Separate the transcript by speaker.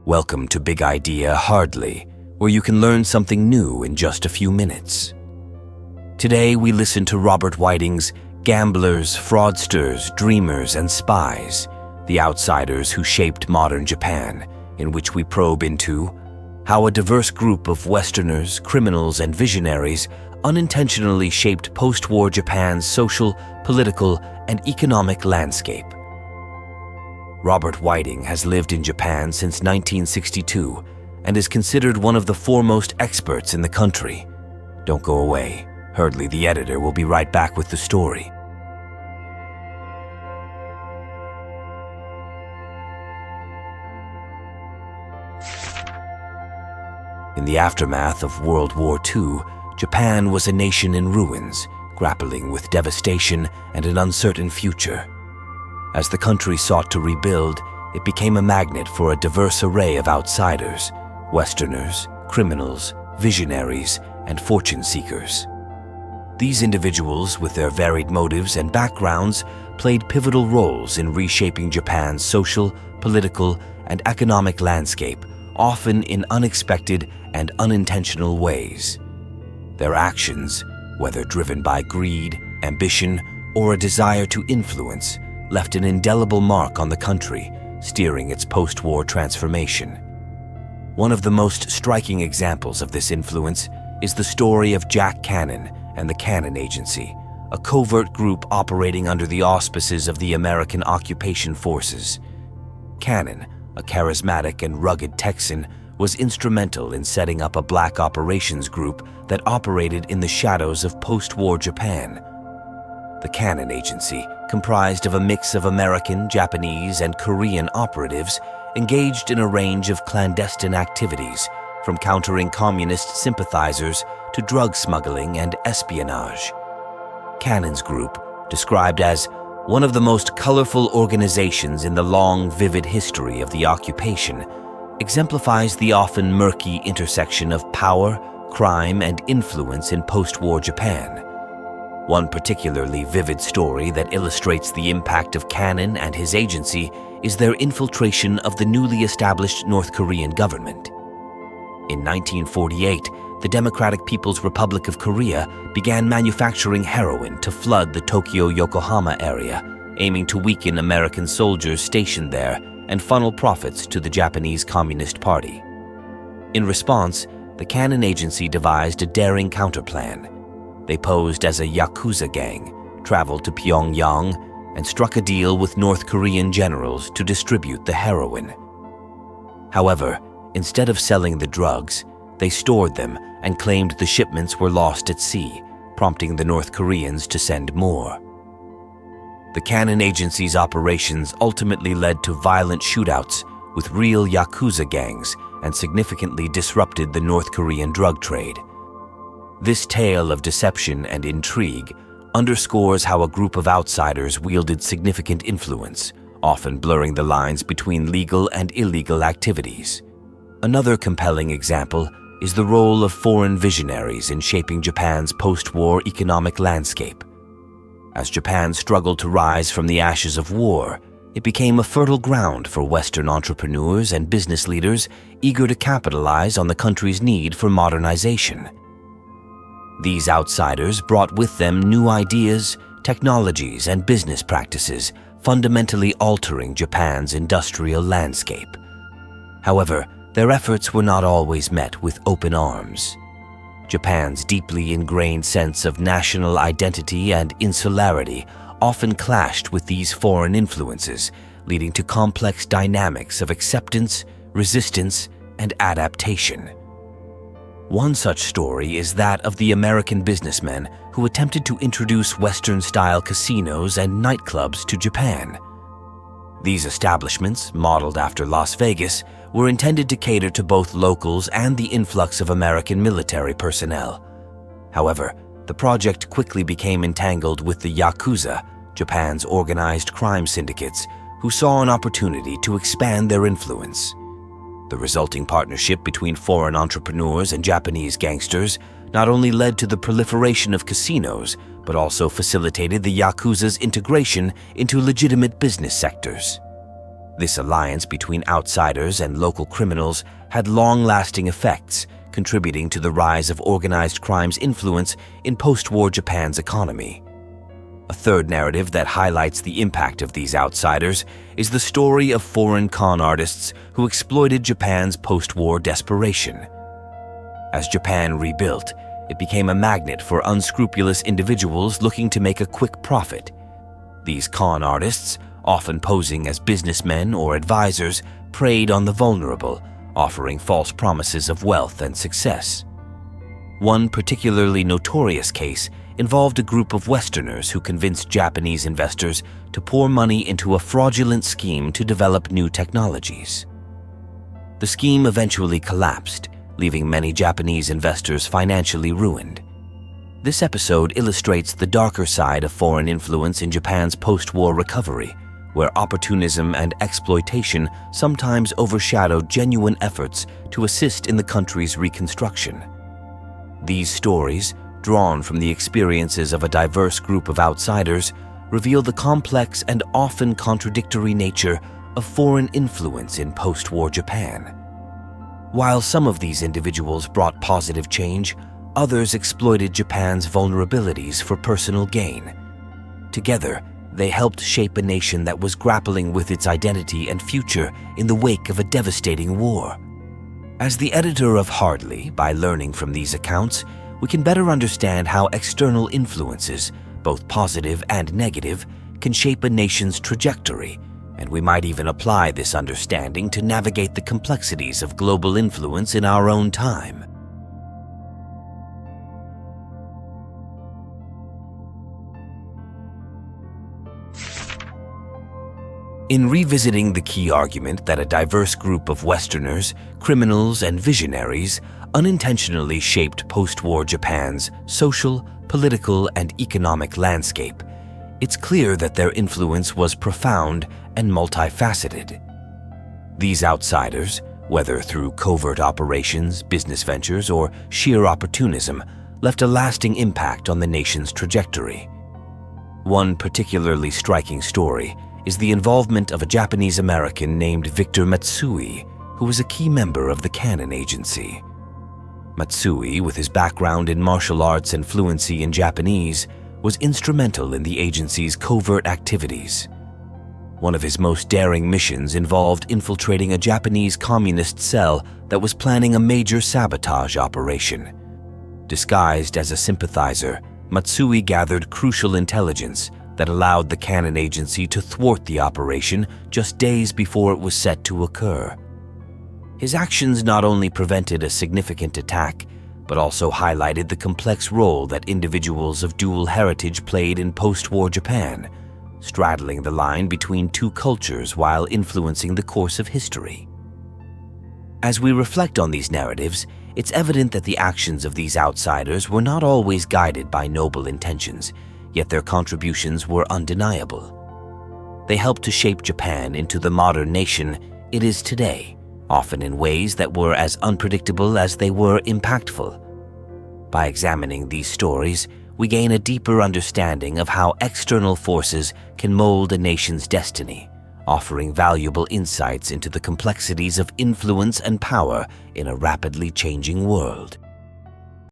Speaker 1: Welcome to Big Idea Hardly, where you can learn something new in just a few minutes. Today we listen to Robert Whiting's Gamblers, Fraudsters, Dreamers, and Spies, the outsiders who shaped modern Japan, in which we probe into how a diverse group of Westerners, criminals, and visionaries unintentionally shaped post-war Japan's social, political, and economic landscape. Robert Whiting has lived in Japan since 1962 and is considered one of the foremost experts in the country. Don't go away. Hardly, the editor, will be right back with the story. In the aftermath of World War II, Japan was a nation in ruins, grappling with devastation and an uncertain future. As the country sought to rebuild, it became a magnet for a diverse array of outsiders, Westerners, criminals, visionaries, and fortune seekers. These individuals, with their varied motives and backgrounds, played pivotal roles in reshaping Japan's social, political, and economic landscape, often in unexpected and unintentional ways. Their actions, whether driven by greed, ambition, or a desire to influence, left an indelible mark on the country, steering its post-war transformation. One of the most striking examples of this influence is the story of Jack Cannon and the Cannon Agency, a covert group operating under the auspices of the American occupation forces. Cannon, a charismatic and rugged Texan, was instrumental in setting up a black operations group that operated in the shadows of post-war Japan. The Cannon Agency, comprised of a mix of American, Japanese, and Korean operatives, engaged in a range of clandestine activities, from countering communist sympathizers to drug smuggling and espionage. Cannon's group, described as one of the most colorful organizations in the long, vivid history of the occupation, exemplifies the often murky intersection of power, crime, and influence in post-war Japan. One particularly vivid story that illustrates the impact of Cannon and his agency is their infiltration of the newly established North Korean government. In 1948, the Democratic People's Republic of Korea began manufacturing heroin to flood the Tokyo-Yokohama area, aiming to weaken American soldiers stationed there and funnel profits to the Japanese Communist Party. In response, the Cannon Agency devised a daring counterplan. They posed as a Yakuza gang, traveled to Pyongyang, and struck a deal with North Korean generals to distribute the heroin. However, instead of selling the drugs, they stored them and claimed the shipments were lost at sea, prompting the North Koreans to send more. The Cannon Agency's operations ultimately led to violent shootouts with real Yakuza gangs and significantly disrupted the North Korean drug trade. This tale of deception and intrigue underscores how a group of outsiders wielded significant influence, often blurring the lines between legal and illegal activities. Another compelling example is the role of foreign visionaries in shaping Japan's post-war economic landscape. As Japan struggled to rise from the ashes of war, it became a fertile ground for Western entrepreneurs and business leaders eager to capitalize on the country's need for modernization. These outsiders brought with them new ideas, technologies, and business practices, fundamentally altering Japan's industrial landscape. However, their efforts were not always met with open arms. Japan's deeply ingrained sense of national identity and insularity often clashed with these foreign influences, leading to complex dynamics of acceptance, resistance, and adaptation. One such story is that of the American businessmen who attempted to introduce Western-style casinos and nightclubs to Japan. These establishments, modeled after Las Vegas, were intended to cater to both locals and the influx of American military personnel. However, the project quickly became entangled with the Yakuza, Japan's organized crime syndicates, who saw an opportunity to expand their influence. The resulting partnership between foreign entrepreneurs and Japanese gangsters not only led to the proliferation of casinos, but also facilitated the Yakuza's integration into legitimate business sectors. This alliance between outsiders and local criminals had long-lasting effects, contributing to the rise of organized crime's influence in post-war Japan's economy. A third narrative that highlights the impact of these outsiders is the story of foreign con artists who exploited Japan's post-war desperation. As Japan rebuilt, it became a magnet for unscrupulous individuals looking to make a quick profit. These con artists, often posing as businessmen or advisors, preyed on the vulnerable, offering false promises of wealth and success. One particularly notorious case involved a group of Westerners who convinced Japanese investors to pour money into a fraudulent scheme to develop new technologies. The scheme eventually collapsed, leaving many Japanese investors financially ruined. This episode illustrates the darker side of foreign influence in Japan's post-war recovery, where opportunism and exploitation sometimes overshadowed genuine efforts to assist in the country's reconstruction. These stories, drawn from the experiences of a diverse group of outsiders, reveal the complex and often contradictory nature of foreign influence in post-war Japan. While some of these individuals brought positive change, others exploited Japan's vulnerabilities for personal gain. Together, they helped shape a nation that was grappling with its identity and future in the wake of a devastating war. As the editor of Hardly, by learning from these accounts, we can better understand how external influences, both positive and negative, can shape a nation's trajectory, and we might even apply this understanding to navigate the complexities of global influence in our own time. In revisiting the key argument that a diverse group of Westerners, criminals, and visionaries unintentionally shaped post-war Japan's social, political, and economic landscape, it's clear that their influence was profound and multifaceted. These outsiders, whether through covert operations, business ventures, or sheer opportunism, left a lasting impact on the nation's trajectory. One particularly striking story is the involvement of a Japanese-American named Victor Matsui, who was a key member of the Canon Agency. Matsui, with his background in martial arts and fluency in Japanese, was instrumental in the agency's covert activities. One of his most daring missions involved infiltrating a Japanese communist cell that was planning a major sabotage operation. Disguised as a sympathizer, Matsui gathered crucial intelligence that allowed the Canon Agency to thwart the operation just days before it was set to occur. His actions not only prevented a significant attack, but also highlighted the complex role that individuals of dual heritage played in post-war Japan, straddling the line between two cultures while influencing the course of history. As we reflect on these narratives, it's evident that the actions of these outsiders were not always guided by noble intentions, yet their contributions were undeniable. They helped to shape Japan into the modern nation it is today, often in ways that were as unpredictable as they were impactful. By examining these stories, we gain a deeper understanding of how external forces can mold a nation's destiny, offering valuable insights into the complexities of influence and power in a rapidly changing world.